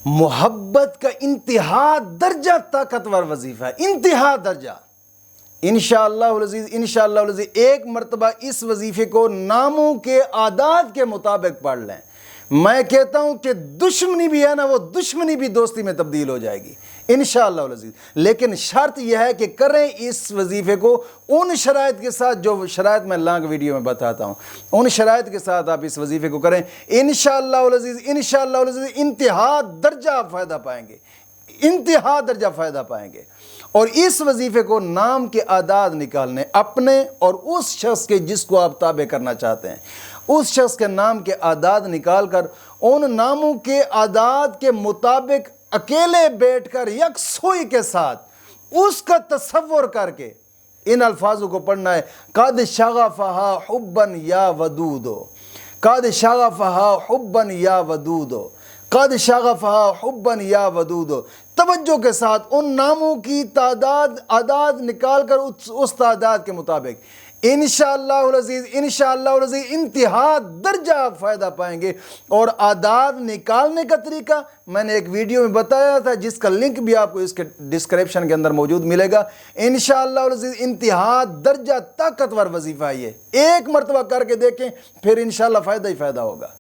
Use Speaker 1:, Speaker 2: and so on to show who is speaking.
Speaker 1: मोहब्बत का इंतहा दर्जा ताकतवर वजीफ़ा है, इंतहा दर्जा। इंशाअल्लाह अज़ीज़ एक मरतबा इस वजीफ़े को नामों के आदात के मुताबिक पढ़ लें। मैं कहता हूँ कि दुश्मनी भी है ना, वो दुश्मनी भी दोस्ती में तब्दील हो जाएगी इंशाअल्लाह अज़ीज़। लेकिन शर्त यह है कि करें इस वजीफ़े को उन शराइत के साथ जो शराइत मैं लॉन्ग वीडियो में बताता हूँ, उन शराइत के साथ आप इस वजीफ़े को करें इंशाअल्लाह अज़ीज़ इंतहा दर्जा फ़ायदा पाएंगे, इंतहा दर्जा फ़ायदा पाएंगे। और इस वजीफ़े को नाम के आदाद निकालने अपने और उस शख्स के जिसको आप ताबे करना चाहते हैं, उस शख्स के नाम के आदाद निकाल कर उन नामों के आदाद के मुताबिक अकेले बैठकर यकसुई के साथ उसका तसव्वुर करके इन अल्फाजों को पढ़ना है। कद शगफ़हा हुब्बन या वदूदो, कद शगफ़हा हुब्बन या वदूदो, कद शगफ़हा हुब्बन या वदूदो। तवज्जो के साथ उन नामों की तादाद आदाद निकाल कर उस तादाद के मुताबिक इंशाअल्लाह अज़ीज़ इंतहा दर्जा फ़ायदा पाएंगे। और आदाद निकालने का तरीका मैंने एक वीडियो में बताया था, जिसका लिंक भी आपको इसके डिस्क्रिप्शन के अंदर मौजूद मिलेगा। इंशाअल्लाह अज़ीज़ इंतहा दर्जा ताकतवर वजीफ़ा है ये, एक मरतबा करके देखें, फिर इंशाअल्लाह फ़ायदा ही फ़ायदा होगा।